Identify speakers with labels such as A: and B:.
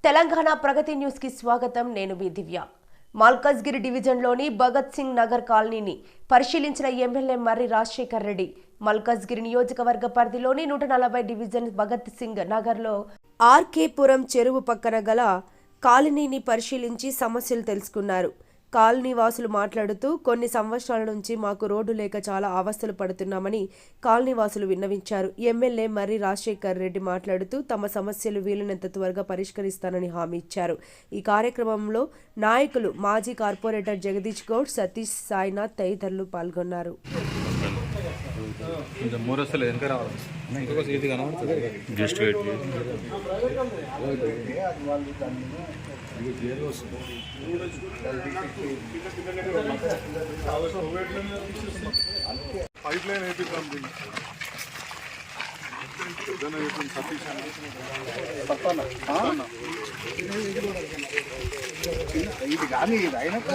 A: తెలంగాణ ప్రగతి news కి స్వాగతం. నేను మీ దివ్య. మల్కాజ్గిరి డివిజన్లోని భగత్ సింగ్ నగర్ కాలనీని పరిశీలించిన ఎమ్మెల్యే మర్రి రాజశేఖర్ రెడ్డి మల్కాజ్గిరి నియోజకవర్గ పరిధిలోని 140 డివిజన్ భగత్ సింగ్ నగర్లో ఆర్కేపురం చెరువు పక్కన గల కాలనీని పరిశీలించి సమస్యలు తెలుసుకున్నారు. కాలనీ వాసులు మాట్లాడుతూ కొన్ని సంవత్సరాల నుంచి మాకు రోడ్డు లేక చాలా అవస్థలు పడుతున్నామని కాలనీ వాసులు విన్నవించారు. ఎమ్మెల్యే మర్రి రాజశేఖర్ రెడ్డి మాట్లాడుతూ తమ సమస్యలు వీలైనంత త్వరగా పరిష్కరిస్తానని హామీ ఇచ్చారు. ఈ కార్యక్రమంలో నాయకులు మాజీ కార్పొరేటర్ జగదీష్ గౌడ్, సతీష్, సాయినాథ్ తదితరులు పాల్గొన్నారు.
B: పైప్ లైన్ వేపిద్దాం ఇది కానీ ఇది అయినాక